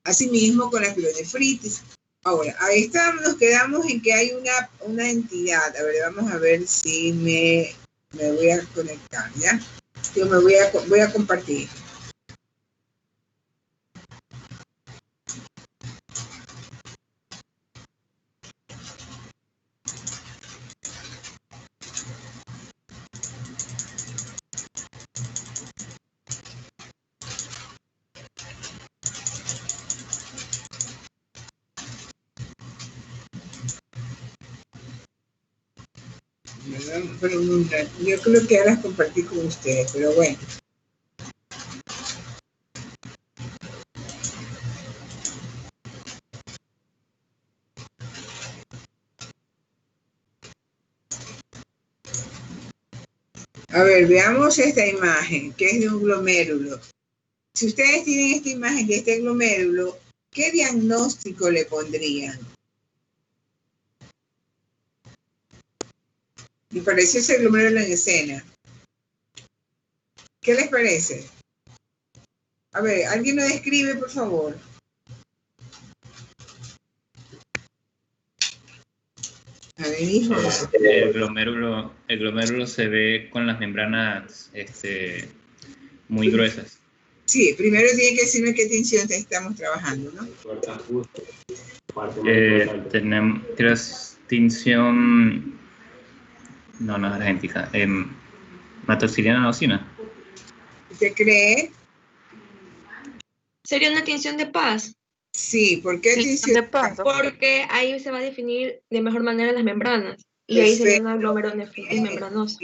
Asimismo con la pielonefritis. Ahora, ahí nos quedamos en que hay una entidad. A ver, vamos a ver si me voy a conectar, ¿ya? Yo voy a compartir. Pero yo creo que ya las compartí con ustedes, pero bueno. A ver, veamos esta imagen, que es de un glomérulo. Si ustedes tienen esta imagen de este glomérulo, ¿qué diagnóstico le pondrían? Me pareció ese glomérulo en escena. ¿Qué les parece? A ver, ¿alguien lo describe, por favor? A ver, hijos. El glomérulo se ve con las membranas muy gruesas. Sí, primero tiene que decirme qué tensión estamos trabajando, ¿no? Tenemos tinción... No es argéntica. Matoxiliana nocina. ¿Usted cree? ¿Sería una tinción de paz? Sí, ¿por qué tinción de paz? Porque ahí se va a definir de mejor manera las membranas. Y ahí sería una glomerulonefritis membranosa.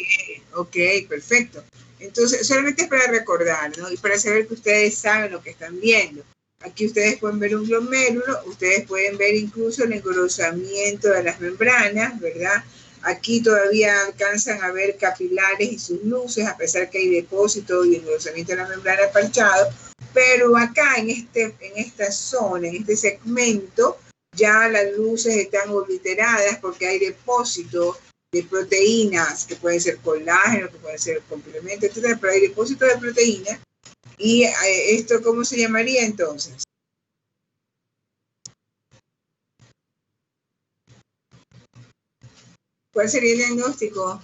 Ok, perfecto. Entonces, solamente es para recordar, ¿no? Y para saber que ustedes saben lo que están viendo. Aquí ustedes pueden ver un glomérulo, ustedes pueden ver incluso el engrosamiento de las membranas, ¿verdad? Aquí todavía alcanzan a ver capilares y sus luces, a pesar que hay depósito y engrosamiento de la membrana parchado. Pero acá en esta zona, en este segmento, ya las luces están obliteradas porque hay depósito de proteínas, que pueden ser colágeno, que pueden ser complementos, etcétera, pero hay depósito de proteínas. ¿Y esto cómo se llamaría entonces? ¿Cuál sería el diagnóstico?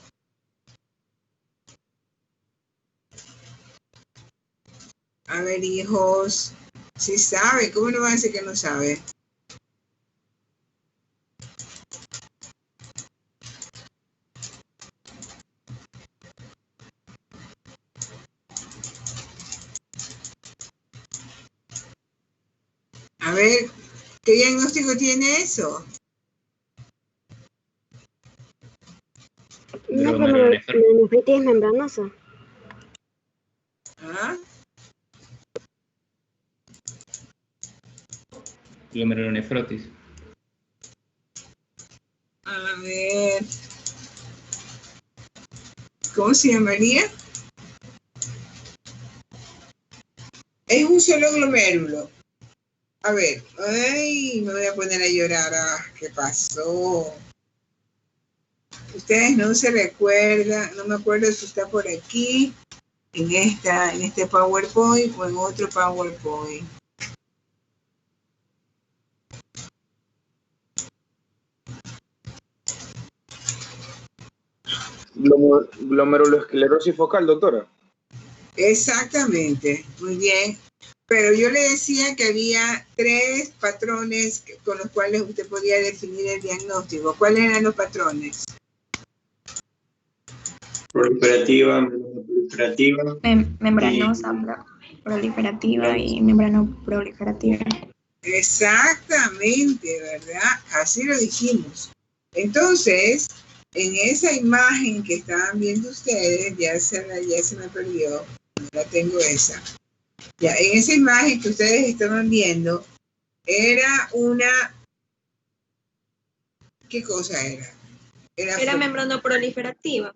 A ver, hijos, si sabe, ¿cómo no van a decir que no sabe? A ver, ¿qué diagnóstico tiene eso? Una glomerulonefritis membranosa. ¿Ah? Glomerulonefrotis. A ver. ¿Cómo se llamaría? Es un solo glomérulo. A ver. Ay, me voy a poner a llorar. Ah, ¿qué pasó? Ustedes no se recuerdan, no me acuerdo si está por aquí, en este PowerPoint o en otro PowerPoint. Glomerulosclerosis focal, doctora. Exactamente, muy bien. Pero yo le decía que había 3 patrones con los cuales usted podía definir el diagnóstico. ¿Cuáles eran los patrones? Proliferativa, proliferativa. Membranosa, proliferativa y membranoproliferativa. Exactamente, ¿verdad? Así lo dijimos. Entonces, en esa imagen que estaban viendo ustedes, ya se me perdió, no la tengo esa. Ya, en esa imagen que ustedes estaban viendo, era una... ¿Qué cosa era? Era membranoproliferativa.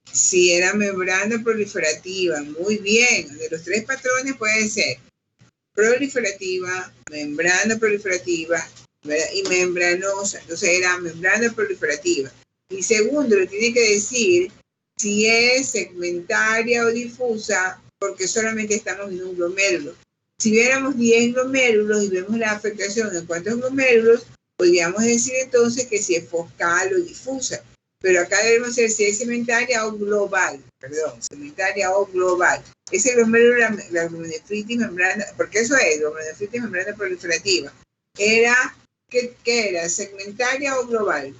Sí, era membrana proliferativa, muy bien. De los 3 patrones puede ser proliferativa, membrana proliferativa, ¿verdad? Y membranosa. Entonces era membrana proliferativa. Y segundo, le tiene que decir si es segmentaria o difusa, porque solamente estamos en un glomérulo. Si viéramos 10 glomérulos y vemos la afectación en cuántos glomérulos, podríamos decir entonces que si es focal o difusa. Pero acá debemos ser si es segmentaria o global, segmentaria o global. Ese glomérulo, la glomerulonefritis membrana, porque eso es glomerulonefritis membrana proliferativa, ¿qué era? ¿Segmentaria o global?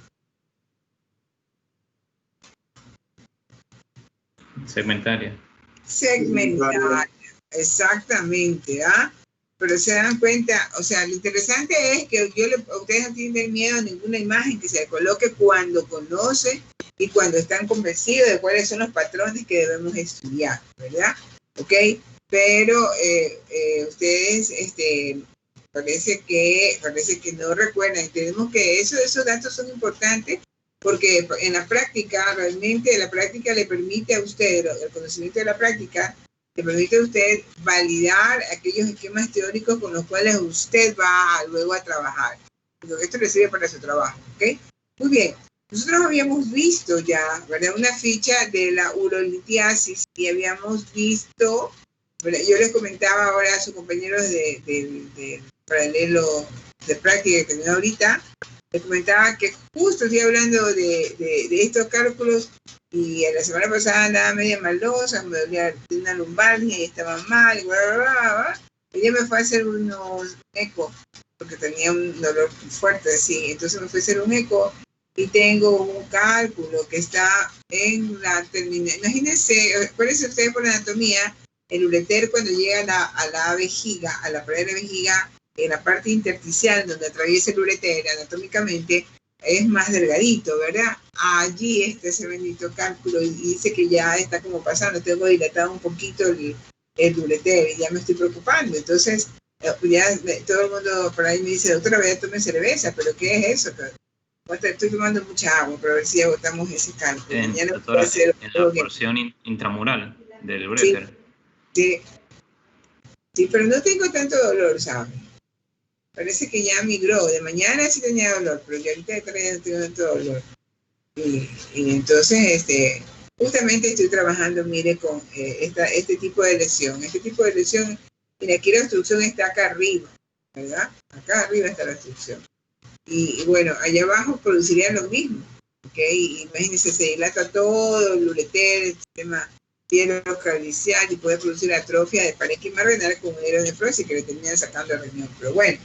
Segmentaria. Segmentaria, exactamente, ¿ah? Pero se dan cuenta, o sea, lo interesante es que ustedes no tienen miedo a ninguna imagen que se coloque cuando conocen y cuando están convencidos de cuáles son los patrones que debemos estudiar, ¿verdad? ¿Ok? Pero ustedes, parece que no recuerdan. Tenemos que esos datos son importantes porque en la práctica, realmente la práctica le permite a usted, el conocimiento de la práctica, le permite a usted validar aquellos esquemas teóricos con los cuales usted va luego a trabajar. Esto le sirve para su trabajo, ¿ok? Muy bien. Nosotros habíamos visto ya, ¿verdad? Una ficha de la urolitiasis y habíamos visto, ¿verdad? Yo les comentaba ahora a sus compañeros del paralelo de práctica que tenía ahorita, les comentaba que justo estoy hablando de estos cálculos y la semana pasada andaba media malosa, me dolía una lumbalgia y estaba mal, y bla, bla, bla, bla. Ella me fue a hacer unos eco, porque tenía un dolor fuerte así, entonces me fue a hacer un eco y tengo un cálculo que está en la terminal. Imagínense, acuérdense ustedes por la anatomía, el ureter cuando llega a la vejiga, a la pared de la vejiga, en la parte intersticial donde atraviesa el ureter anatómicamente, es más delgadito, ¿verdad? Allí está ese bendito cálculo y dice que ya está como pasando, tengo dilatado un poquito el ureter y ya me estoy preocupando. Entonces, ya todo el mundo por ahí me dice, doctora, vaya, tome cerveza, pero ¿qué es eso? Estoy tomando mucha agua para ver si agotamos ese cálculo. Doctora, en la porción intramural del ureter. Sí, pero no tengo tanto dolor, ¿sabes? Parece que ya migró. De mañana sí tenía dolor, pero ya ahorita no tengo tanto dolor. Y entonces, justamente estoy trabajando, mire, con este tipo de lesión. Este tipo de lesión, mira, aquí la obstrucción está acá arriba, ¿verdad? Acá arriba está la obstrucción. Y bueno, allá abajo produciría lo mismo, ¿ok? Imagínense, se dilata todo el ureter, el sistema pielocalicial y puede producir atrofia de parénquima renal con glomerulonefrosis que le terminan sacando el riñón. Pero bueno,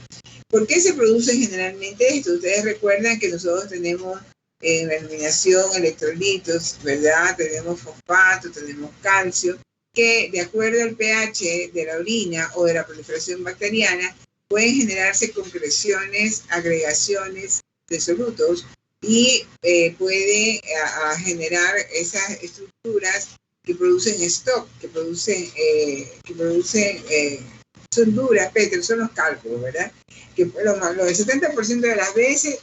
¿por qué se produce generalmente esto? Ustedes recuerdan que nosotros tenemos en la eliminación electrolitos, ¿verdad? Tenemos fosfato, tenemos calcio, que de acuerdo al pH de la orina o de la proliferación bacteriana, pueden generarse concreciones, agregaciones de solutos y puede generar esas estructuras que producen stock, que producen son duras, Petro, son los cálculos, ¿verdad? Que el 70% de las veces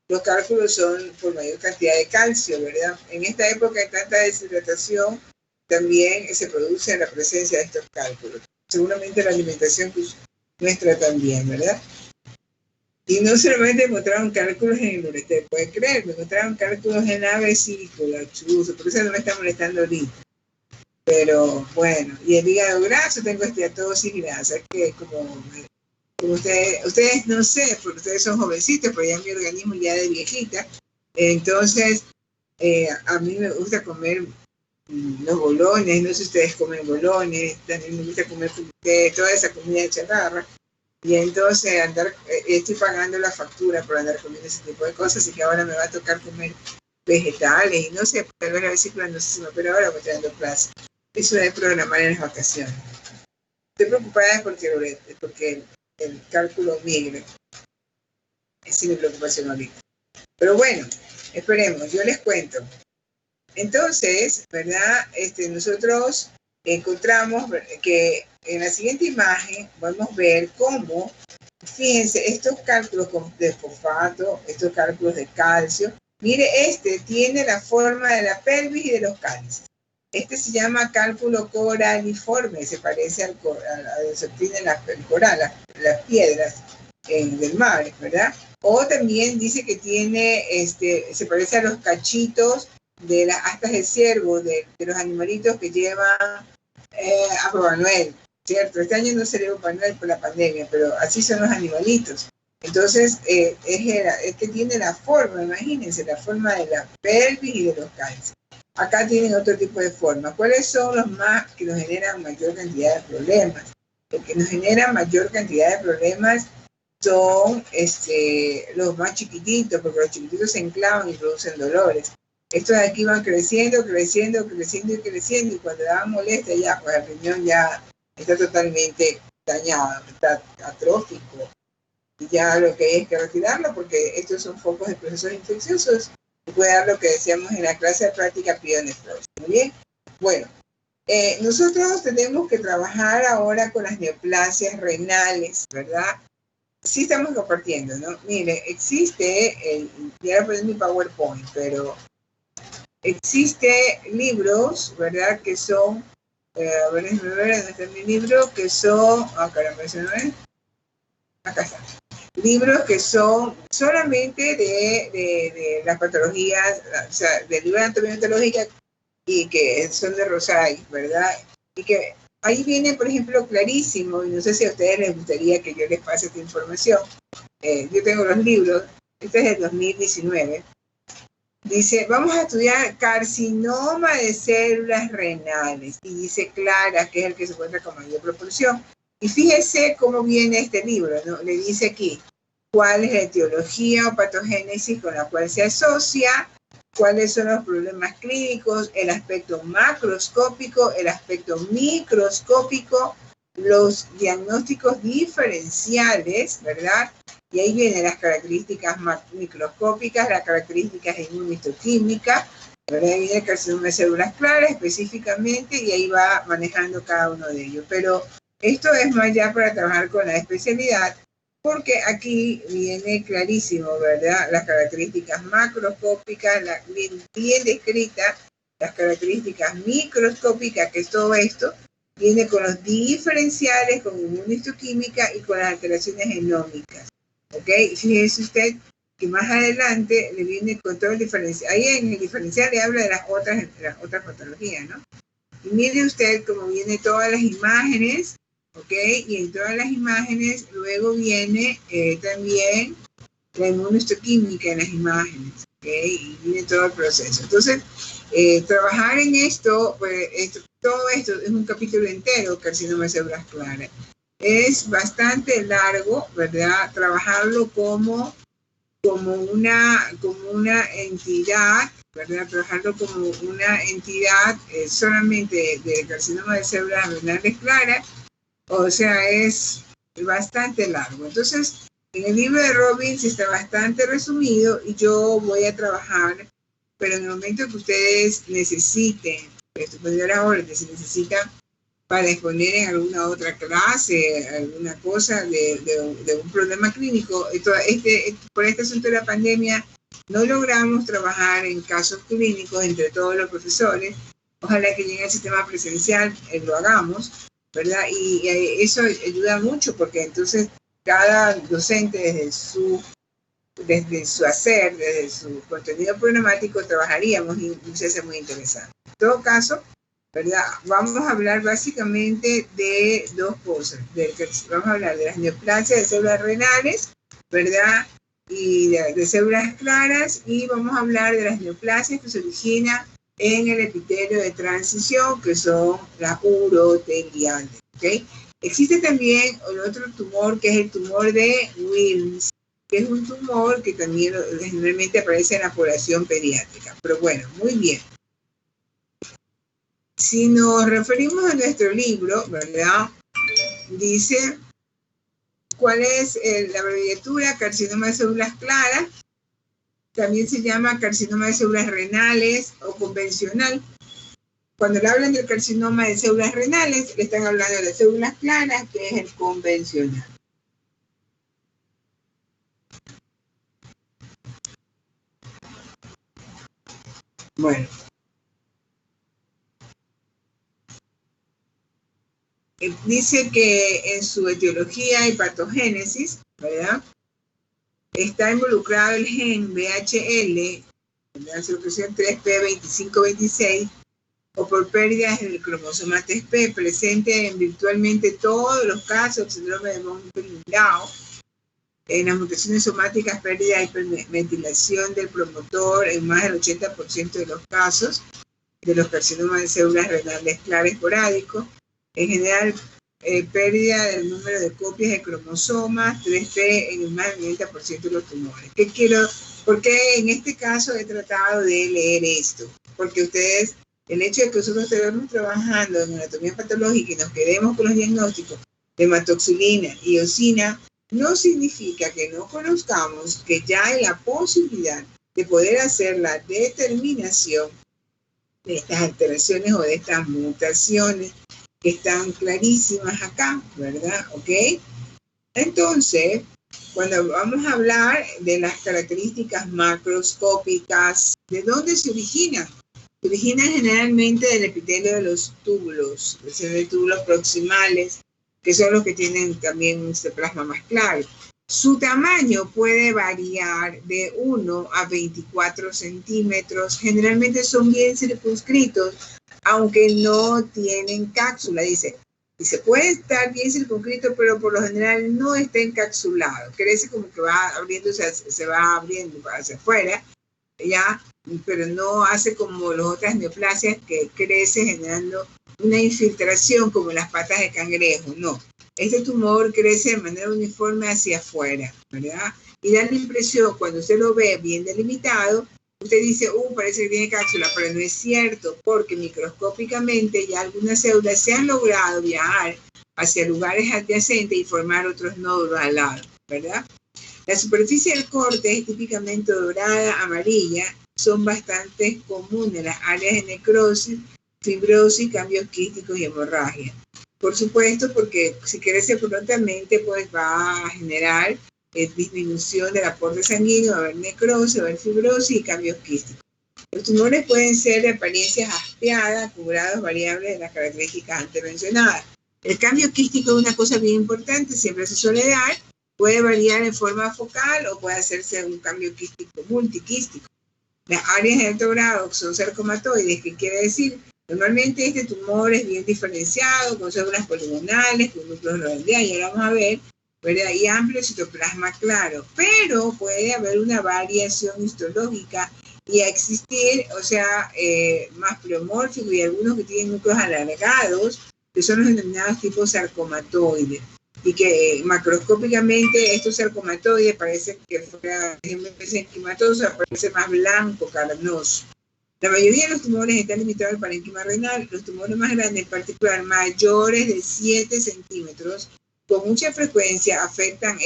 los cálculos son por mayor cantidad de calcio, ¿verdad? En esta época de tanta deshidratación también se produce la presencia de estos cálculos. Seguramente la alimentación nuestra también, ¿verdad? Y no solamente encontraron cálculos en el ureter, pueden creer, me encontraron cálculos en la vesícula, chuzo, por eso no me está molestando ahorita. Pero bueno, y el hígado graso, tengo esteatosis grasa, que como ustedes no sé, porque ustedes son jovencitos, pero ya mi organismo ya de viejita, entonces a mí me gusta comer los bolones, no sé si ustedes comen bolones, también me gusta comer toda esa comida chatarra. Y entonces estoy pagando la factura por andar comiendo ese tipo de cosas, así que ahora me va a tocar comer vegetales y no sé, tal vez la vesícula no sé si me, pero ahora voy trayendo clases. Eso de programar en las vacaciones. Estoy preocupada porque el cálculo migre. Esa es mi preocupación ahorita. Pero bueno, esperemos, yo les cuento. Entonces, ¿verdad? Nosotros encontramos que en la siguiente imagen podemos ver cómo, fíjense, estos cálculos de fosfato, estos cálculos de calcio, mire, tiene la forma de la pelvis y de los cálices. Se llama cálculo coraliforme, se parece a donde se obtienen las piedras del mar, ¿verdad? O también dice que tiene, se parece a los cachitos de las astas de ciervo, de los animalitos que llevan a Papá Noel. ¿cierto? Este año no celebró por la pandemia, pero así son los animalitos. Entonces, es que tiene la forma, imagínense, la forma de la pelvis y de los cánceres. Acá tienen otro tipo de forma. ¿Cuáles son los más que nos generan mayor cantidad de problemas? Lo que nos genera mayor cantidad de problemas son los más chiquititos, porque los chiquititos se enclavan y producen dolores. Estos de aquí van creciendo, creciendo, creciendo y creciendo, y cuando dan molestia ya, pues el riñón ya está totalmente dañado, está atrófico. Y ya lo que hay es que retirarlo, porque estos son focos de procesos infecciosos. Y puede dar lo que decíamos en la clase de práctica pielonefrosis. Muy bien. Bueno, nosotros tenemos que trabajar ahora con las neoplasias renales, ¿verdad? Sí estamos compartiendo, ¿no? Mire, existe, ya voy a poner mi PowerPoint, pero existe libros, ¿verdad? Que son, a ver, déjenme ver, ¿dónde está mi libro? Que son, caramba, ¿eso no es? Acá está. Libros que son solamente de las patologías, o sea, del libro de anatomía hematológica, y que son de Rosay, ¿verdad? Y que ahí viene, por ejemplo, clarísimo, y no sé si a ustedes les gustaría que yo les pase esta información. Yo tengo los libros, este es del 2019. Dice, vamos a estudiar carcinoma de células renales, y dice claras, que es el que se encuentra con mayor proporción. Y fíjese cómo viene este libro, ¿no? Le dice aquí, cuál es la etiología o patogénesis con la cual se asocia, cuáles son los problemas clínicos, el aspecto macroscópico, el aspecto microscópico, los diagnósticos diferenciales, ¿verdad? Y ahí vienen las características microscópicas, las características inmunistoquímicas, ¿verdad? Ahí viene el carcinoma de células claras específicamente, y ahí va manejando cada uno de ellos. Pero esto es más ya para trabajar con la especialidad, porque aquí viene clarísimo, ¿verdad? Las características macroscópicas, bien descritas, las características microscópicas, que es todo esto, viene con los diferenciales, con inmunistoquímica y con las alteraciones genómicas, ¿ok? Fíjese usted que más adelante le viene con todo el diferencial. Ahí en el diferencial le habla de las otras patologías, ¿no? Y mire usted cómo viene todas las imágenes, ¿ok? Y en todas las imágenes luego viene también la inmunistoquímica en las imágenes, ¿ok? Y viene todo el proceso. Entonces, trabajar en esto, pues, todo esto es un capítulo entero, carcinoma de células claras. Es bastante largo, ¿verdad? Trabajarlo como una entidad, ¿verdad? Trabajarlo como una entidad solamente de carcinoma de células renales claras. O sea, es bastante largo. Entonces, en el libro de Robbins está bastante resumido, y yo voy a trabajar, pero en el momento que ustedes necesiten, que se necesitan para exponer en alguna otra clase, alguna cosa de un problema clínico, por este asunto de la pandemia, no logramos trabajar en casos clínicos entre todos los profesores. Ojalá que llegue el sistema presencial, lo hagamos, ¿verdad? Y eso ayuda mucho, porque entonces cada docente desde su hacer, desde su contenido programático, trabajaríamos, y se hace muy interesante. En todo caso, ¿verdad? Vamos a hablar básicamente de dos cosas. Vamos a hablar de las neoplasias de células renales, ¿verdad? Y de células claras, y vamos a hablar de las neoplasias que se originan en el epitelio de transición, que son las uroteliales, ¿ok? Existe también el otro tumor, que es el tumor de Wilms, que es un tumor que también generalmente aparece en la población pediátrica. Pero bueno, muy bien. Si nos referimos a nuestro libro, ¿verdad? Dice, ¿cuál es la abreviatura? Carcinoma de células claras. También se llama carcinoma de células renales o convencional. Cuando le hablan del carcinoma de células renales, le están hablando de las células claras, que es el convencional. Bueno. Dice que en su etiología y patogénesis, ¿verdad?, está involucrado el gen VHL, la secreción 3P2526, o por pérdidas del cromosoma TP, presente en virtualmente todos los casos del síndrome de von Willebrand. En las mutaciones somáticas, pérdida y hipermetilación del promotor en más del 80% de los casos de los carcinomas de células renales claras esporádicos. En general, pérdida del número de copias de cromosomas 3P en más del 90% de los tumores. ¿Por qué en este caso he tratado de leer esto? Porque ustedes, el hecho de que nosotros estemos trabajando en anatomía patológica y nos quedemos con los diagnósticos de hematoxilina y eosina, no significa que no conozcamos que ya hay la posibilidad de poder hacer la determinación de estas alteraciones o de estas mutaciones que están clarísimas acá, ¿verdad? ¿Ok? Entonces, cuando vamos a hablar de las características macroscópicas, ¿de dónde se originan? Se originan generalmente del epitelio de los túbulos, de túbulos proximales, que son los que tienen también un citoplasma más claro. Su tamaño puede variar de 1 a 24 centímetros. Generalmente son bien circunscritos, aunque no tienen cápsula. Dice, puede estar bien circunscrito, pero por lo general no está encapsulado. Crece como que va abriéndose, se va abriendo hacia afuera, ¿ya? Pero no hace como las otras neoplasias que crece generando una infiltración como las patas de cangrejo. No, este tumor crece de manera uniforme hacia afuera, ¿verdad? Y da la impresión, cuando usted lo ve bien delimitado, usted dice, parece que tiene cápsula, pero no es cierto, porque microscópicamente ya algunas células se han logrado viajar hacia lugares adyacentes y formar otros nódulos al lado, ¿verdad? La superficie del corte es típicamente dorada, amarilla, son bastante comunes las áreas de necrosis, fibrosis, cambios quísticos y hemorragia. Por supuesto, porque si crece prontamente, pues va a generar disminución del aporte sanguíneo, va a haber necrosis, va a haber fibrosis y cambios quísticos. Los tumores pueden ser de apariencias aspeadas, con grados variables de las características antes mencionadas. El cambio quístico es una cosa bien importante, siempre se suele dar, puede variar en forma focal o puede hacerse un cambio quístico multiquístico. Las áreas de alto grado son sarcomatoides, ¿qué quiere decir? Normalmente este tumor es bien diferenciado, con células poligonales, con núcleos redondeados, y ahora vamos a ver, ¿verdad? Y amplio citoplasma claro, pero puede haber una variación histológica y existir, o sea, más pleomórfico y algunos que tienen núcleos alargados, que son los denominados tipos sarcomatoides, y que macroscópicamente estos sarcomatoides parecen que fuera, por ejemplo, parenquimatosa, parece más blanco, carnoso. La mayoría de los tumores están limitados al parénquima renal. Los tumores más grandes, en particular mayores de 7 centímetros, con mucha frecuencia afectan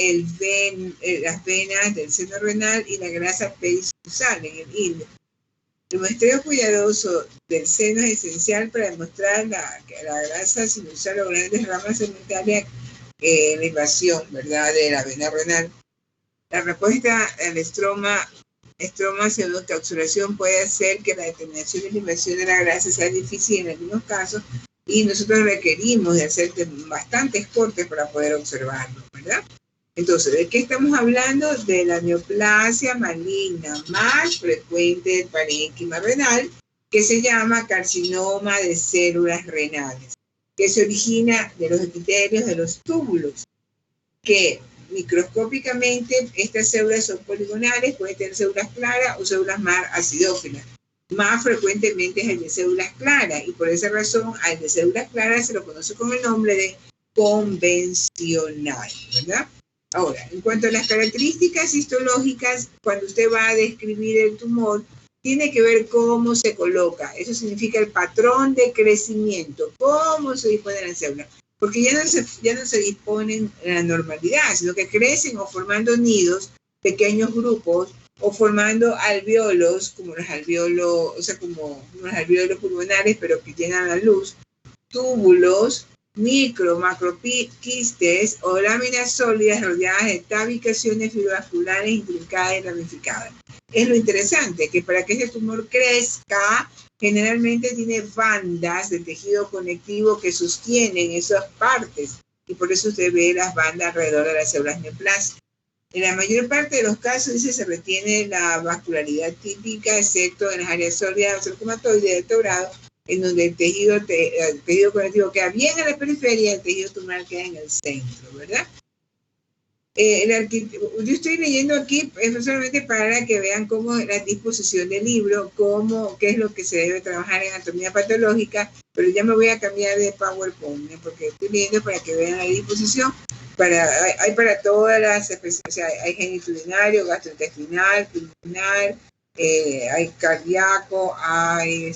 las venas del seno renal y la grasa peristuzal en el hilo. El muestreo cuidadoso del seno es esencial para demostrar que la grasa sinusal o grandes ramas segmentarias la invasión, ¿verdad?, de la vena renal. La respuesta al estroma pseudoencapsulación puede hacer que la determinación de la invasión de la grasa sea difícil en algunos casos y nosotros requerimos de hacer bastantes cortes para poder observarlo, ¿verdad? Entonces, ¿de qué estamos hablando? De la neoplasia maligna más frecuente del parénquima renal, que se llama carcinoma de células renales, que se origina de los epitelios de los túbulos, que microscópicamente estas células son poligonales, pueden tener células claras o células más acidófilas. Más frecuentemente es el de células claras, y por esa razón al de células claras se lo conoce con el nombre de convencional, ¿verdad? Ahora, en cuanto a las características histológicas, cuando usted va a describir el tumor, tiene que ver cómo se coloca. Eso significa el patrón de crecimiento, cómo se disponen las células. Porque ya no se disponen en la normalidad, sino que crecen o formando nidos, pequeños grupos, o formando alvéolos, como los alvéolos, pulmonares, pero que llenan la luz, túbulos, macroquistes o láminas sólidas rodeadas de tabicaciones fibrobasculares intrincadas y ramificadas. Es lo interesante, que para que ese tumor crezca, generalmente tiene bandas de tejido conectivo que sostienen esas partes, y por eso usted ve las bandas alrededor de las células neoplásicas. En la mayor parte de los casos se retiene la vascularidad típica, excepto en las áreas sólidas o sarcomatoides de alto grado, en donde el tejido conectivo queda bien en la periferia y el tejido tumoral queda en el centro, ¿verdad? Yo estoy leyendo aquí solamente para que vean cómo la disposición del libro, qué es lo que se debe trabajar en anatomía patológica, pero ya me voy a cambiar de PowerPoint, ¿eh? Porque estoy leyendo para que vean la disposición. Hay para todas las, o sea, hay genitudinario, gastrointestinal, pulmonar, hay cardíaco, hay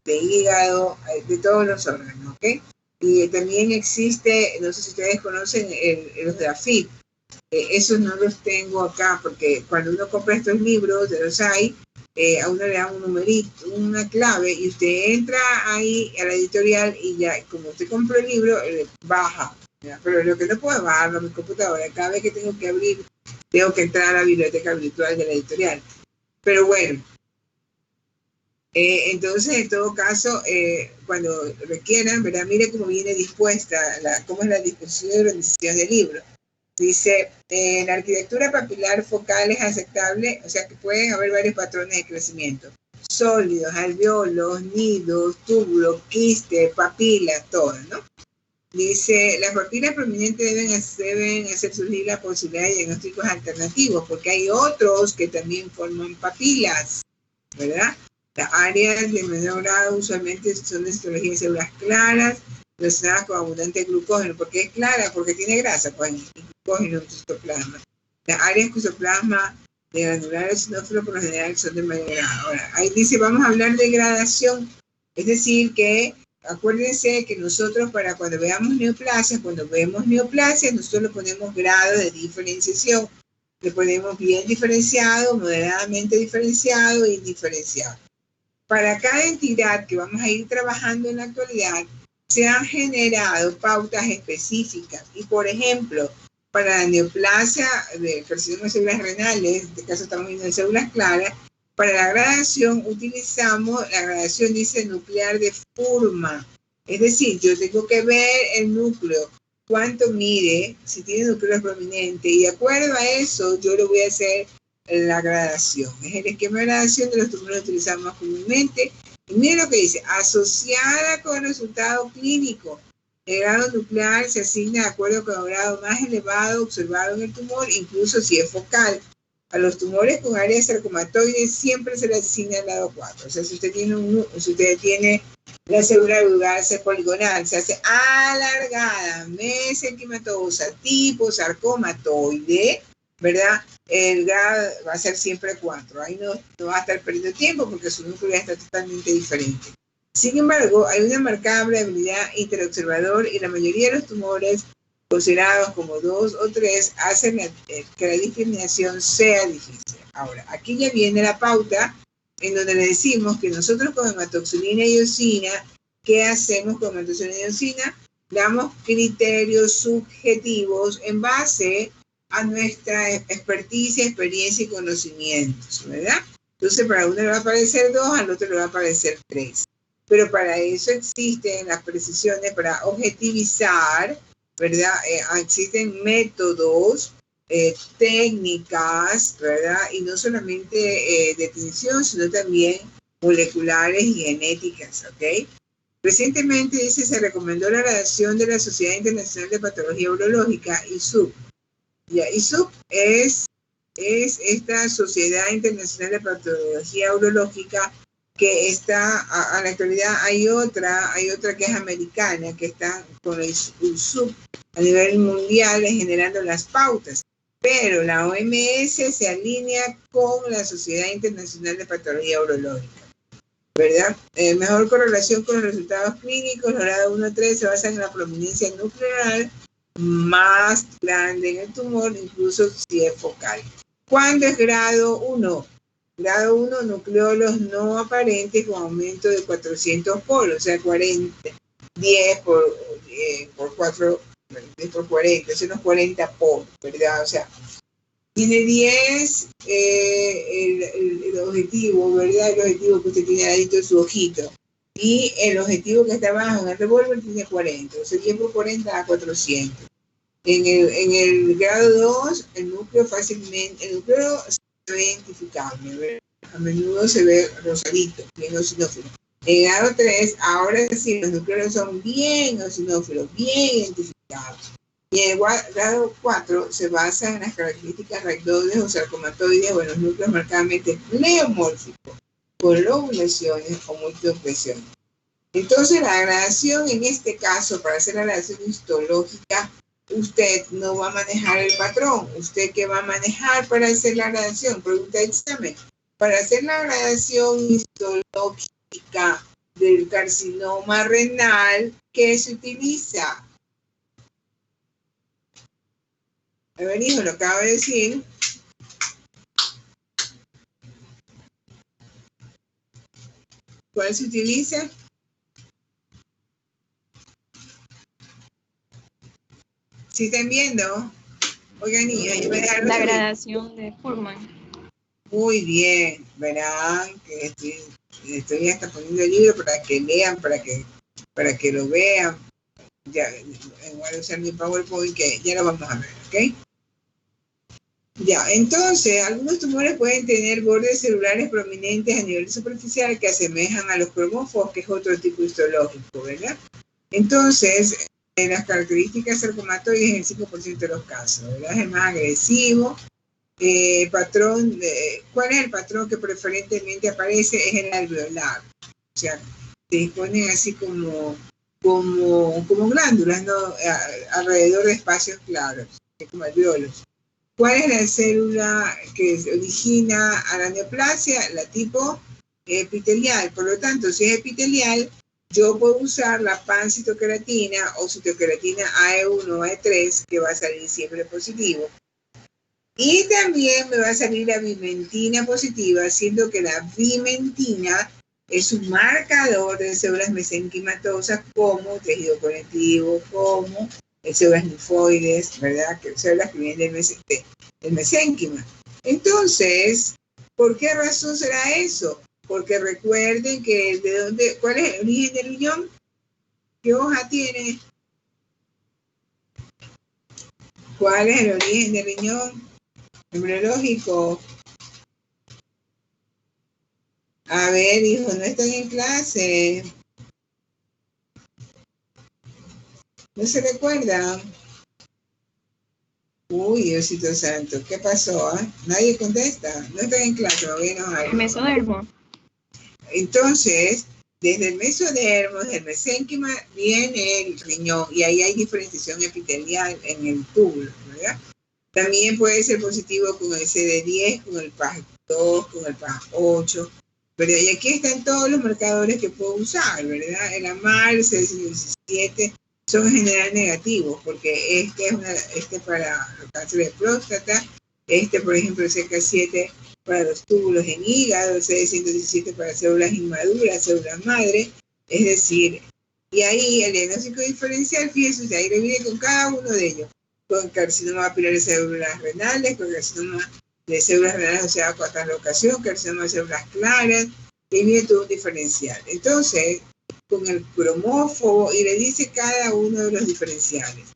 de hígado, hay de todos los órganos, ¿ok? Y también existe, no sé si ustedes conocen los de AFib. Esos no los tengo acá porque cuando uno compra estos libros, de los hay, a uno le dan un numerito, una clave, y usted entra ahí a la editorial y ya, como usted compró el libro, baja. ¿Ya? Pero lo que no puedo bajarlo a mi computadora, cada vez que tengo que abrir, tengo que entrar a la biblioteca virtual de la editorial. Pero bueno, entonces en todo caso, cuando requieran, ¿verdad? Mire cómo viene dispuesta, cómo es la disposición y organización del libro. Dice, la arquitectura papilar focal es aceptable, o sea que pueden haber varios patrones de crecimiento. Sólidos, alveolos, nidos, túbulos, quistes, papilas, todas, ¿no? Dice, las papilas prominentes deben hacer surgir la posibilidad de diagnósticos alternativos, porque hay otros que también forman papilas, ¿verdad? Las áreas de menor grado usualmente son de citología de células claras, relacionadas con abundante glucógeno. ¿Por qué es clara? Porque tiene grasa, pues, glucógeno en citoplasma. Las áreas con citoplasma de granular eosinófilo por lo general son de mayor grado. Ahora, ahí dice, vamos a hablar de gradación, es decir, que acuérdense que nosotros cuando vemos neoplasias, nosotros le ponemos grado de diferenciación. Le ponemos bien diferenciado, moderadamente diferenciado e indiferenciado. Para cada entidad que vamos a ir trabajando en la actualidad, se han generado pautas específicas. Y, por ejemplo, para la neoplasia de carcinoma de células renales, en este caso estamos viendo en células claras, para la gradación utilizamos, la gradación dice nuclear de Fuhrman. Es decir, yo tengo que ver el núcleo, cuánto mide, si tiene núcleo prominente, y de acuerdo a eso yo le voy a hacer la gradación. Es el esquema de gradación de los tumores que utilizamos más comúnmente. Y miren lo que dice, asociada con el resultado clínico. El grado nuclear se asigna de acuerdo con el grado más elevado observado en el tumor, incluso si es focal. A los tumores con áreas sarcomatoides siempre se le asigna el grado 4. O sea, si usted tiene la célula vulgar poligonal, se hace alargada, mesenquimatosa, tipo sarcomatoide, ¿verdad? El grado va a ser siempre 4. Ahí no va a estar perdiendo tiempo porque su núcleo ya está totalmente diferente. Sin embargo, hay una marcable habilidad interobservador y la mayoría de los tumores considerados como 2 o 3 hacen que la discriminación sea difícil. Ahora, aquí ya viene la pauta en donde le decimos que nosotros con hematoxilina y eosina, ¿qué hacemos con hematoxilina y eosina? Damos criterios subjetivos en base a nuestra experticia, experiencia y conocimientos, ¿verdad? Entonces, para uno le va a parecer 2, al otro le va a parecer 3. Pero para eso existen las precisiones para objetivizar, ¿verdad? Existen métodos, técnicas, ¿verdad? Y no solamente de definición, sino también moleculares y genéticas, ¿ok? Recientemente, se recomendó la gradación de la Sociedad Internacional de Patología Urológica, ISUP. ISUP es esta Sociedad Internacional de Patología Urológica que está, a la actualidad hay otra que es americana, que está con el ISUP a nivel mundial generando las pautas. Pero la OMS se alinea con la Sociedad Internacional de Patología Urológica, ¿verdad? Mejor correlación con los resultados clínicos, los grados 1 a 3 se basan en la prominencia nuclear más grande en el tumor, incluso si es focal. ¿Cuándo es grado 1? Grado 1, nucleolos no aparentes con aumento de 400 polos, o sea, 10 por 4, 10 por 40, son unos 40 polos, ¿verdad? O sea, tiene 10 el objetivo, ¿verdad? El objetivo que usted tiene adentro de su ojito. Y el objetivo que está abajo en el revólver tiene 40, o sea, 10 por 40 a 400. En el grado 2, el núcleo se ve identificable, ¿verdad? A menudo se ve rosadito, bien eosinófilo. En grado 3, ahora sí, los nucleolos son bien eosinófilos, bien identificados. Y en el grado 4 se basa en las características rhabdoides o sarcomatoides o en los núcleos marcadamente pleomórficos, con lobulaciones o multipresión. Entonces, la gradación en este caso, para hacer la gradación histológica, usted no va a manejar el patrón. ¿Usted qué va a manejar para hacer la gradación? Pregunta de examen. Para hacer la gradación histológica del carcinoma renal, ¿qué se utiliza? A ver, hijo, lo acabo de decir. ¿Cuál se utiliza? ¿Sí están viendo? Oigan, niños, yo voy a dejar La gradación de Fuhrman. Muy bien, verán que estoy hasta poniendo el libro para que lean, para que lo vean. Ya, voy a usar mi PowerPoint que ya lo vamos a ver, ¿ok? Ya, entonces, algunos tumores pueden tener bordes celulares prominentes a nivel superficial que asemejan a los cromófobos, que es otro tipo histológico, ¿verdad? Entonces, las características sarcomatoides en el 5% de los casos, ¿verdad? Es el más agresivo. Patrón, ¿cuál es el patrón que preferentemente aparece? Es el alveolar. O sea, se disponen así como glándulas, ¿no? Alrededor de espacios claros, como alveolos. ¿Cuál es la célula que origina a la neoplasia? La tipo epitelial. Por lo tanto, si es epitelial, yo puedo usar la pancitoqueratina o citoqueratina AE1 o AE3, que va a salir siempre positivo. Y también me va a salir la vimentina positiva, siendo que la vimentina es un marcador de células mesenquimatosas como tejido conectivo, como células linfoides, ¿verdad? Células que vienen del mesénquima. Entonces, ¿por qué razón será eso? Porque recuerden que ¿cuál es el origen del riñón? ¿Qué hoja tiene? ¿Cuál es el origen del riñón? Embriológico. A ver, hijo, no están en clase. ¿No se recuerdan? Uy, Diosito Santo, ¿qué pasó? Nadie contesta. No están en clase, me voy a enojar. El mesodermo. Entonces, desde el mesodermo, desde el mesénquima, viene el riñón y ahí hay diferenciación epitelial en el túbulo, ¿verdad? También puede ser positivo con el CD10, con el PAS2, con el PAS8, ¿verdad? Y aquí están todos los marcadores que puedo usar, ¿verdad? El AMAR, el CD17 son en general negativos, porque este para el cáncer de próstata, por ejemplo, el CK7 para los túbulos en hígado, el CD117 para células inmaduras, células madre, es decir, y ahí el diagnóstico diferencial, fíjense, ahí le viene con cada uno de ellos, con carcinoma papilar de células renales, con carcinoma de células renales asociadas con translocación, carcinoma de células claras, y viene todo un diferencial. Entonces, con el cromófobo, y le dice cada uno de los diferenciales.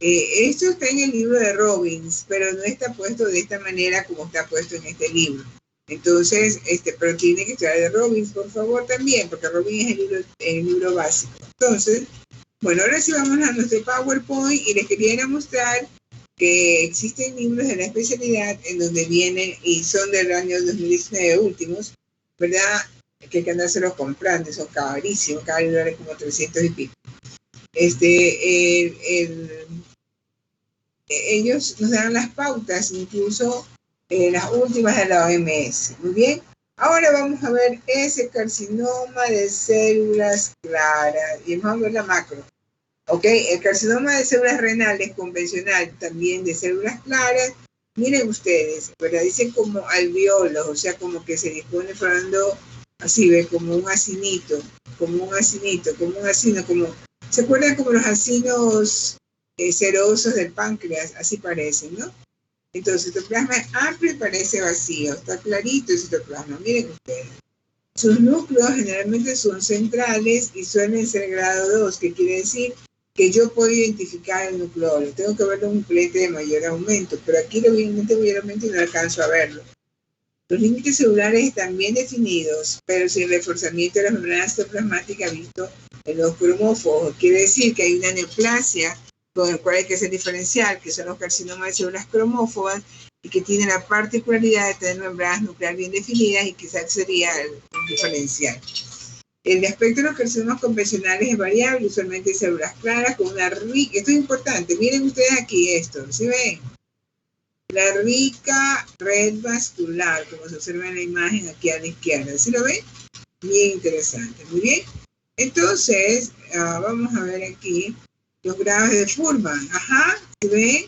Esto está en el libro de Robbins, pero no está puesto de esta manera como está puesto en este libro. Entonces, pero tiene que estar de Robbins, por favor, también, porque Robbins es el libro básico. Entonces, bueno, ahora sí vamos a nuestro PowerPoint y les quería mostrar que existen libros de la especialidad en donde vienen y son del año 2019 últimos, ¿verdad? Que hay que andárselos comprando, son carísimos, cada libro vale como 300 y pico. Ellos nos dan las pautas, incluso las últimas de la OMS. Muy bien. Ahora vamos a ver ese carcinoma de células claras y vamos a ver la macro. Ok, el carcinoma de células renales convencional, también de células claras. Miren ustedes, ¿verdad? Dicen como alveolos, o sea, como que se dispone formando así, ve, como un acinito, como un acino, ¿se acuerdan como los acinos serosos del páncreas? Así parecen, ¿no? Entonces, el citoplasma es amplio y parece vacío, está clarito el citoplasma, miren ustedes. Sus núcleos generalmente son centrales y suelen ser grado 2, que quiere decir que yo puedo identificar el nucleolo. Tengo que verlo en un plete de mayor aumento, pero aquí lo vi en mayormente y no alcanzo a verlo. Los límites celulares están bien definidos, pero sin reforzamiento de las membranas citoplasmáticas visto en los cromófagos. Quiere decir que hay una neoplasia con el cual hay que hacer diferencial, que son los carcinomas de células cromófagas, y que tienen la particularidad de tener membranas nucleares bien definidas, y quizás sería el diferencial. El aspecto de los carcinomas convencionales es variable, usualmente células claras con una rica, esto es importante, miren ustedes aquí esto, ¿sí ven? La rica red vascular, como se observa en la imagen aquí a la izquierda, ¿sí lo ven? Bien interesante, muy bien. Entonces, vamos a ver aquí los grados de Fuhrman, ¿sí ven?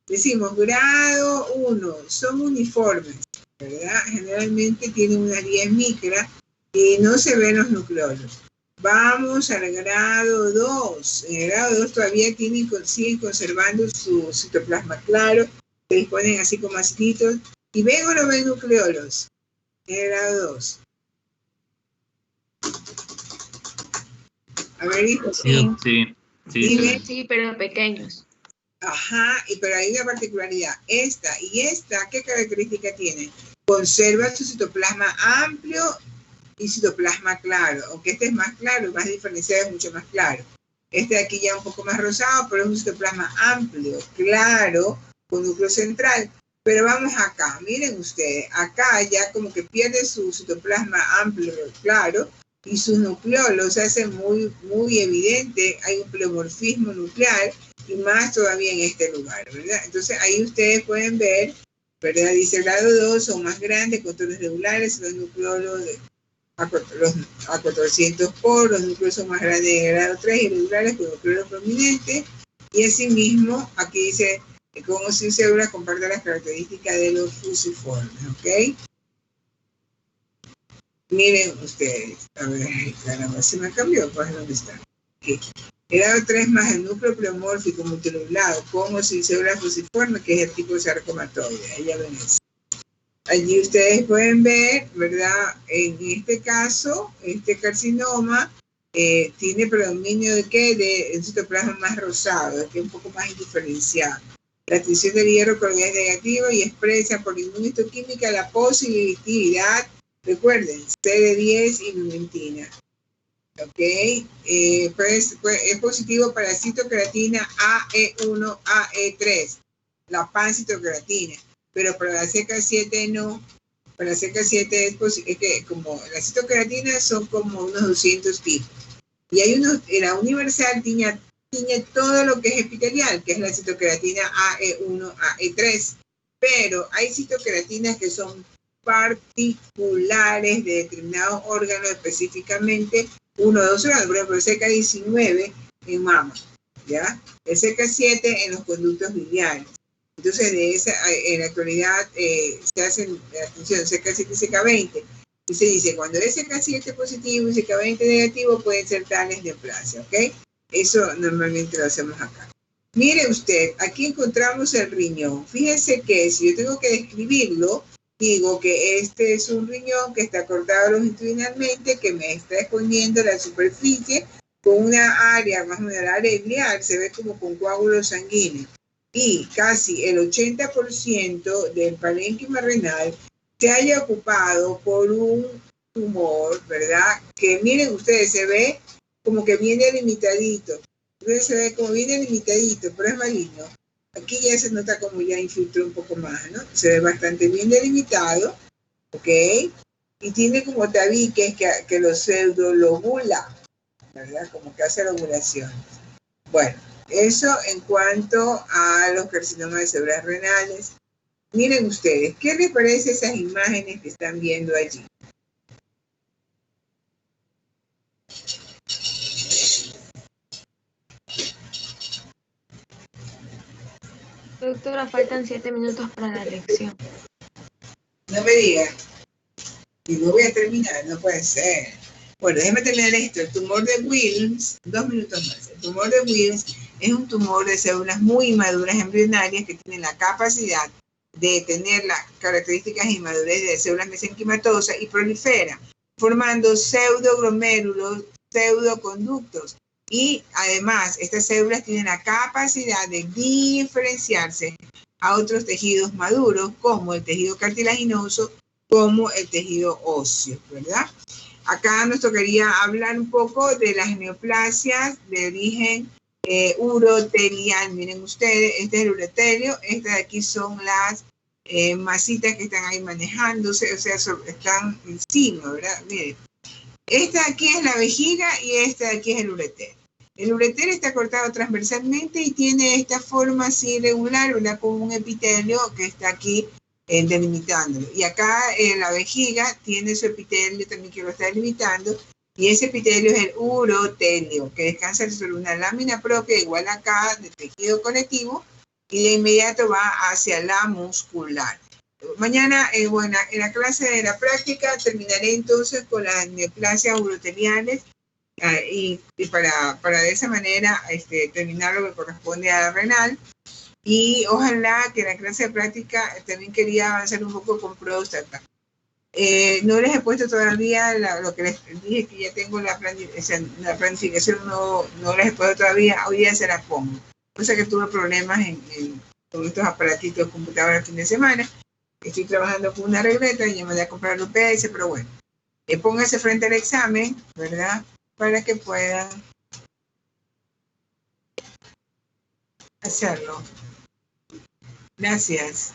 Decimos grado 1, son uniformes, ¿verdad? Generalmente tienen una 10 micra y no se ven los nucleolos. Vamos al grado 2. En el grado 2 todavía siguen conservando su citoplasma claro, se disponen así como aciditos. ¿Y ven o no ven nucleolos? En el grado 2. A ver, hijo. Sí, pero pequeños. Pero hay una particularidad. Esta, ¿qué característica tienen? Conserva su citoplasma amplio y citoplasma claro. Aunque este es más claro, más diferenciado, es mucho más claro. Este de aquí ya un poco más rosado, pero es un citoplasma amplio, claro, con núcleo central. Pero vamos acá, miren ustedes, acá ya como que pierde su citoplasma amplio, claro, y sus nucleolos se hacen muy, muy evidente. Hay un pleomorfismo nuclear, y más todavía en este lugar, ¿verdad? Entonces ahí ustedes pueden ver, ¿verdad? Dice grado 2, son más grandes, contornos regulares, los nucleolos a 400 por, los núcleos son más grandes de grado 3, irregulares con nucleolos prominentes, y asimismo, aquí dice, como si células comparten las características de los fusiformes, ¿ok? Miren ustedes, a ver, caramba, se me cambió, pues, ¿dónde está? Aquí. El grado 3 más el núcleo pleomórfico multilobulado, como si células fusiformes, que es el tipo sarcomatoide. Ahí ya ven eso. Allí ustedes pueden ver, ¿verdad? En este caso, este carcinoma tiene predominio de ¿qué? De un citoplasma más rosado, que es un poco más indiferenciado. La adquisición del hierro con es negativo y expresa por inmunistoquímica la positividad, recuerden, CD10 y lumentina. ¿Ok? Pues es positivo para citocreatina AE1, AE3, la pancitocreatina, pero para la CK7 no. Para la CK7 es que como la citocreatina son como unos 200 tipos. Y hay la universal tiñe todo lo que es epitelial, que es la citocreatina AE1, AE3, pero hay citocreatinas que son particulares de determinados órganos, específicamente 1 o 2 órganos, por ejemplo, el CK19 en mama, ¿ya? El CK7 en los conductos biliares. Entonces, en la actualidad se hacen la función CK7 y CK20, y se dice, cuando es CK7 positivo y CK20 negativo, pueden ser tales neoplasia, ¿ok? Eso normalmente lo hacemos acá. Mire usted, aquí encontramos el riñón. Fíjense que si yo tengo que describirlo, digo que este es un riñón que está cortado longitudinalmente, que me está exponiendo la superficie con una área, más o menos la área ileal, se ve como con coágulos sanguíneos. Y casi el 80% del parénquima renal se haya ocupado por un tumor, ¿verdad? Que miren ustedes, se ve como que bien delimitadito. Entonces se ve como bien delimitadito, pero es maligno. Aquí ya se nota como ya infiltró un poco más, ¿no? Se ve bastante bien delimitado, ¿ok? Y tiene como tabiques que lo pseudolobula, ¿verdad? Como que hace lobulaciones. Bueno, eso en cuanto a los carcinomas de células renales. Miren ustedes, ¿qué les parece esas imágenes que están viendo allí? Doctora, faltan 7 minutos para la lección. No me digas. Y no voy a terminar, no puede ser. Bueno, déjeme terminar esto. El tumor de Wilms, 2 minutos más. El tumor de Wilms es un tumor de células muy inmaduras embrionarias que tienen la capacidad de tener las características inmadurez de células mesenquimatosas y proliferan, formando pseudoglomérulos, pseudoconductos. Y además, estas células tienen la capacidad de diferenciarse a otros tejidos maduros, como el tejido cartilaginoso como el tejido óseo, ¿verdad? Acá nos tocaría hablar un poco de las neoplasias de origen urotelial. Miren ustedes, este es el urotelio, estas de aquí son las masitas que están ahí manejándose, o sea, están encima, ¿verdad? Miren, esta de aquí es la vejiga y esta de aquí es el ureter. El ureter está cortado transversalmente y tiene esta forma así irregular, ¿verdad? Como un epitelio que está aquí delimitándolo. Y acá la vejiga tiene su epitelio también que lo está delimitando. Y ese epitelio es el urotelio, que descansa sobre una lámina propia, igual acá, de tejido conectivo, y de inmediato va hacia la muscular. Mañana, bueno, en la clase de la práctica terminaré entonces con las neoplasias uroteliales y para de esa manera terminar lo que corresponde a la renal. Y ojalá que en la clase de práctica también quería avanzar un poco con próstata. No les he puesto todavía lo que les dije, que ya tengo la planificación, no les he puesto todavía, hoy día se la pongo. Cosa que tuve problemas con estos aparatitos de computadora el fin de semana. Estoy trabajando con una regleta y ya me voy a comprar el UPS, pero bueno, póngase frente al examen, ¿verdad? Para que puedan hacerlo. Gracias.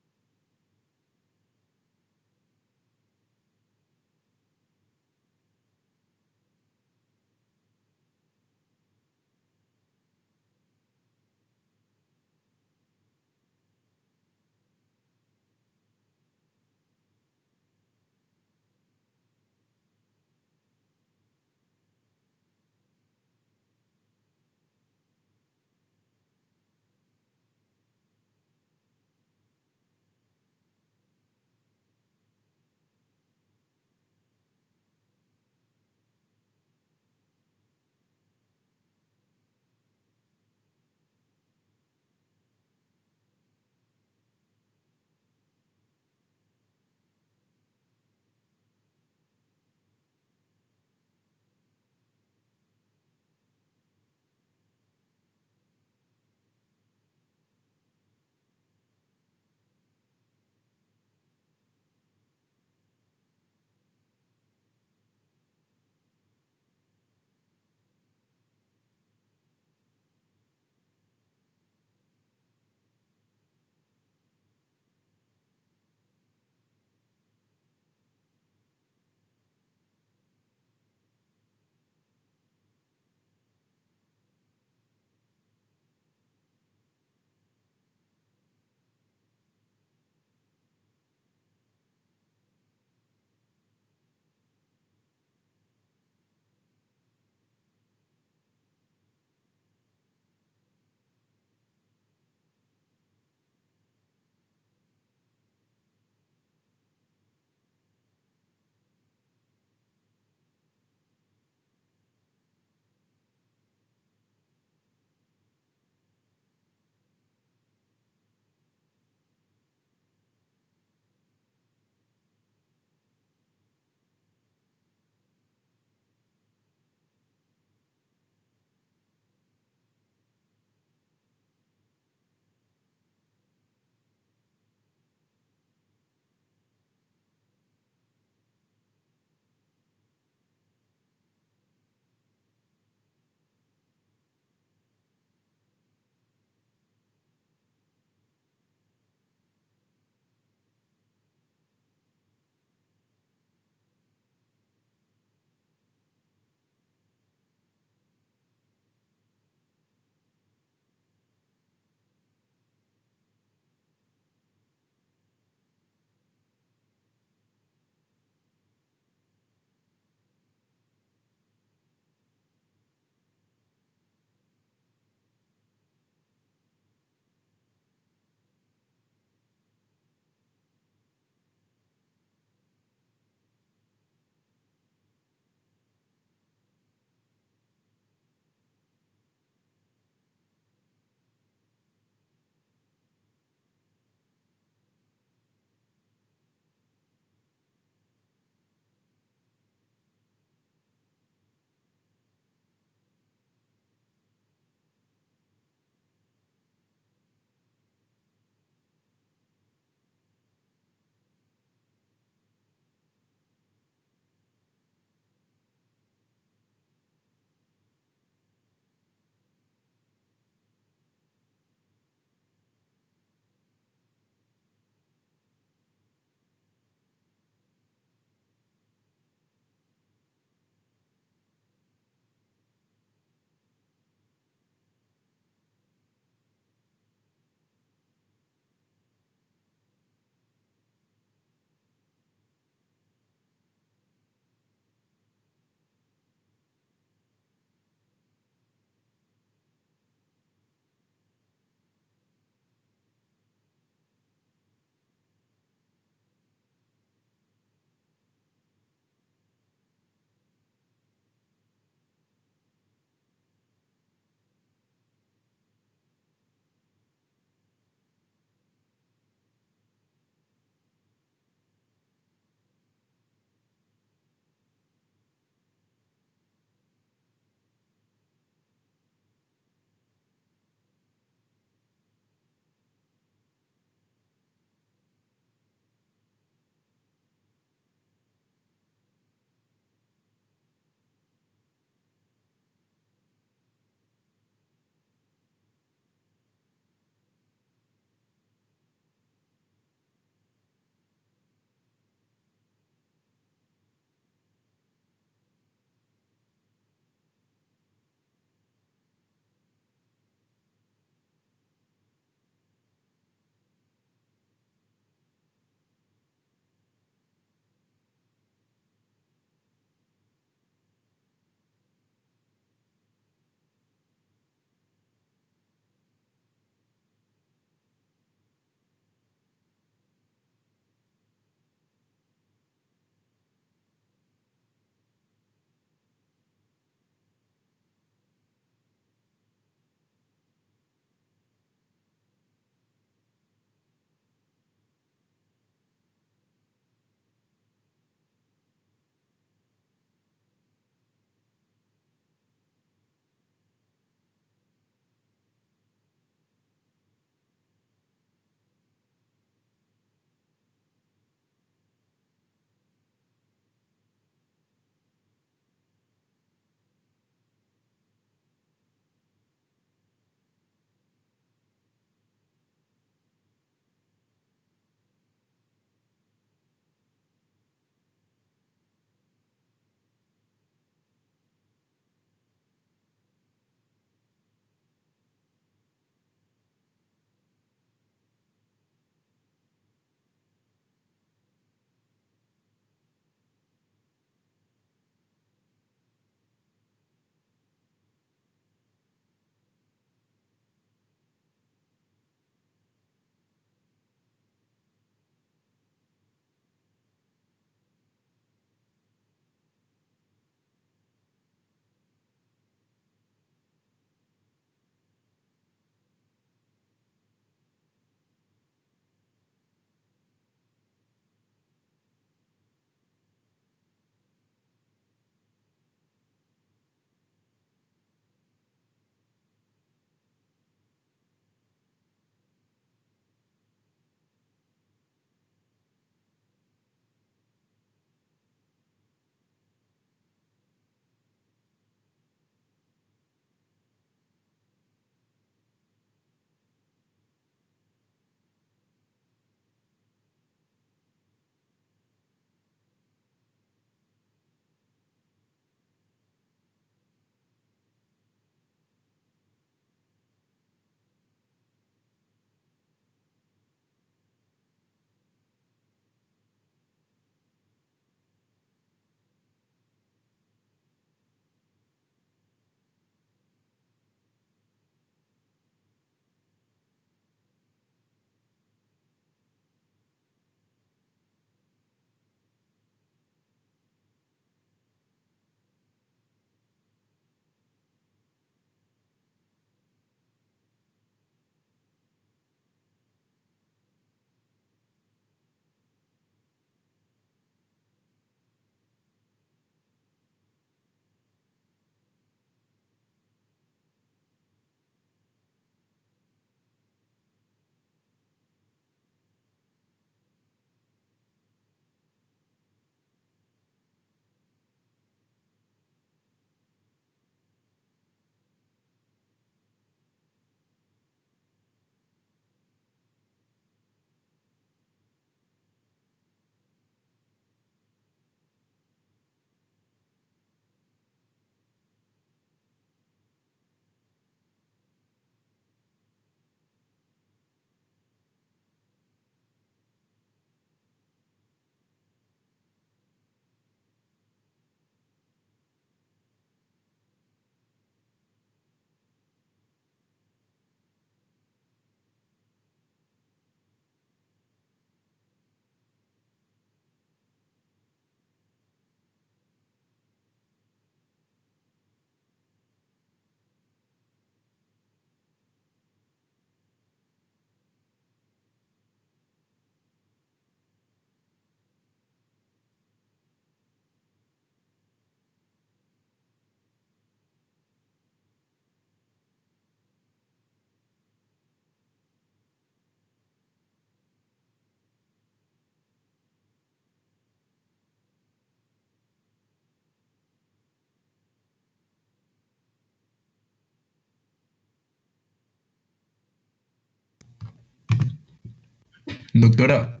Doctora,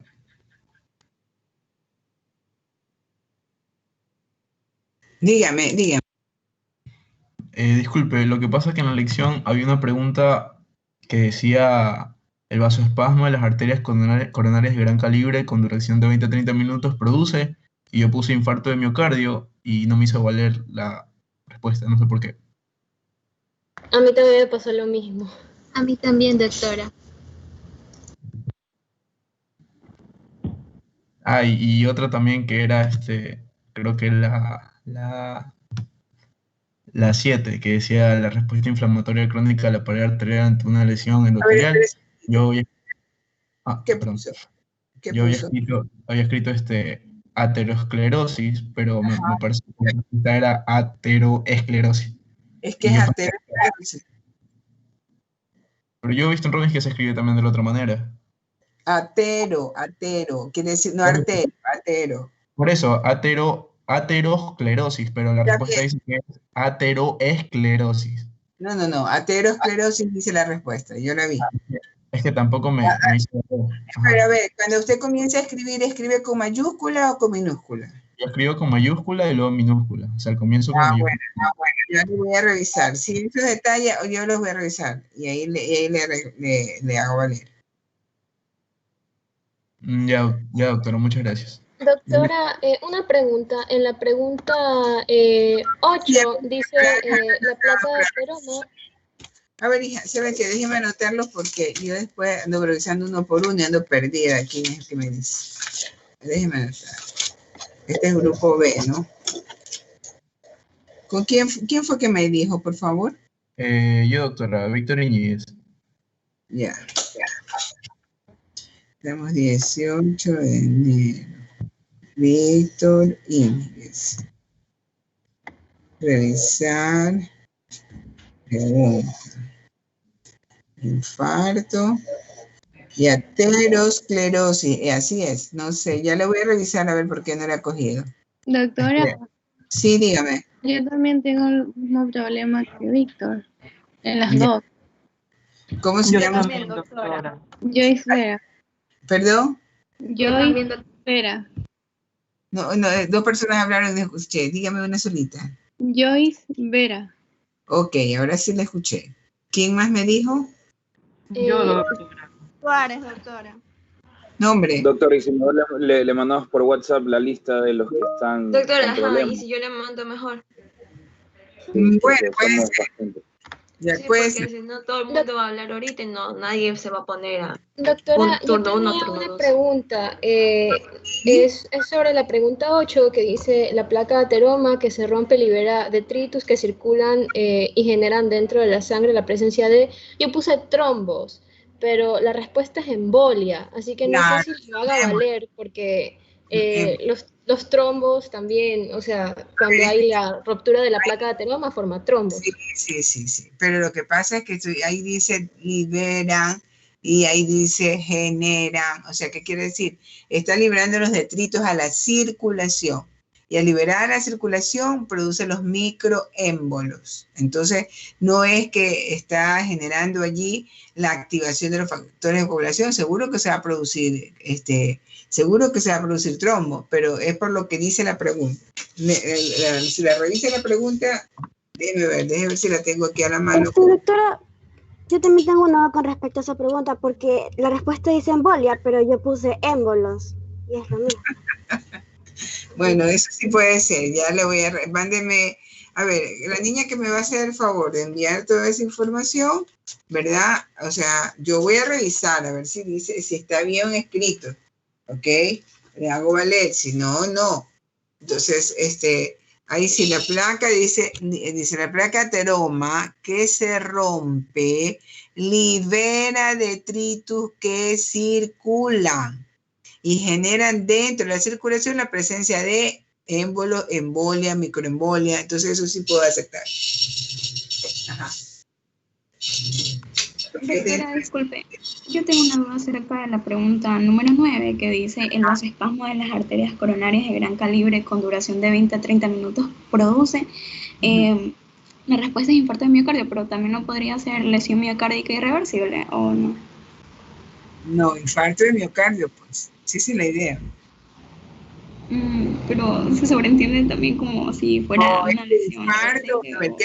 Dígame, dígame. disculpe, lo que pasa es que en la lección había una pregunta que decía el vasoespasmo de las arterias coronarias de gran calibre con duración de 20 a 30 minutos produce, y yo puse infarto de miocardio y no me hizo valer la respuesta, no sé por qué. A mí también me pasó lo mismo. A mí también, doctora. Ah, y otra también que era, creo que la 7, que decía la respuesta inflamatoria crónica de la pared arterial ante una lesión A ver, endotelial. espérese. Yo había, ¿Qué perdón. puso? ¿Qué Yo puso? había escrito aterosclerosis, pero me Ajá. parece que la respuesta era ateroesclerosis. Es que Y es yo, aterosclerosis. pero yo he visto en Robbins que se escribe también de la otra manera. Atero, quiere decir, no arterio, Por eso, aterosclerosis, pero la Está respuesta bien. dice que es ateroesclerosis. No, aterosclerosis dice la respuesta, yo la vi. Es que tampoco me hizo. Pero a ver, cuando usted comienza a escribir, ¿escribe con mayúscula o con minúscula? Yo escribo con mayúscula y luego minúscula. O sea, al comienzo con mayúscula. Bueno, yo lo voy a revisar. Si esos detalles, yo los voy a revisar y ahí le hago valer. Ya, doctora, muchas gracias. Doctora, una pregunta. En la pregunta 8 dice la placa de ateroma. A ver, hija, ¿sabe qué? Déjeme anotarlos porque yo después ando revisando uno por uno y ando perdida. ¿Quién es el que me dice? Déjeme anotar. Este es grupo B, ¿no? ¿Con quién fue que me dijo, por favor? Yo, doctora, Víctor Iñiguez. Ya. Estamos 18 de enero. Víctor Íñiguez. Revisar. Pregunta. Infarto. Y aterosclerosis. Así es. No sé. Ya le voy a revisar a ver por qué no la ha cogido. Doctora, Sí, dígame. yo también tengo el mismo problema que Víctor. En las dos. ¿Cómo se llama? También, doctora. Joyce Vera. ¿Perdón? Joyce Vera. No, dos personas hablaron y escuché. Dígame una solita. Joyce Vera. Ok, ahora sí la escuché. ¿Quién más me dijo? Yo, doctora. Suárez, doctora. Nombre. Doctor, y si no, le mandamos por WhatsApp la lista de los que están Doctora, con ajá, problemas. y si yo le mando mejor. Bueno, Porque puede somos ser. bastante. Ya Sí, puede porque ser. si no todo el mundo va a hablar ahorita y no, nadie se va a poner a Doctora, yo turno uno, tenía turno una dos. pregunta. Es sobre la pregunta 8 que dice la placa de ateroma que se rompe libera detritus que circulan y generan dentro de la sangre la presencia de... Yo puse trombos, pero la respuesta es embolia, así que no Claro, sé si lo haga valer porque los trombos también, o sea, cuando hay la ruptura de la placa de ateroma forma trombos. Sí. Pero lo que pasa es que ahí dice liberan y ahí dice generan. O sea, ¿qué quiere decir? Está liberando los detritos a la circulación. Y al liberar la circulación produce los microémbolos. Entonces, no es que está generando allí la activación de los factores de coagulación. Seguro que se va a producir trombo, pero es por lo que dice la pregunta. Si la revisa la pregunta, déjeme ver si la tengo aquí a la mano. Doctora, yo también tengo una con respecto a esa pregunta, porque la respuesta dice embolia, pero yo puse émbolos, y es lo mismo. Bueno, eso sí puede ser, ya le voy a... Mándeme, a ver, la niña que me va a hacer el favor de enviar toda esa información, ¿verdad? O sea, yo voy a revisar a ver si dice, si está bien escrito, ¿ok? Le hago valer, si no, no. Entonces, ahí sí la placa dice la placa ateroma que se rompe, libera detritus que circulan y generan dentro de la circulación la presencia de émbolo, embolia, microembolia. Entonces eso sí puedo aceptar. Ajá. Doctora, disculpe, yo tengo una duda acerca de la pregunta número 9 que dice el vasoespasmo de las arterias coronarias de gran calibre con duración de 20 a 30 minutos produce. La respuesta es infarto de miocardio, pero también no podría ser lesión miocárdica irreversible, ¿o no? No, infarto de miocardio, pues. Sí, esa es la idea. Pero se sobreentiende también como si fuera No, una lesión. infarto, o-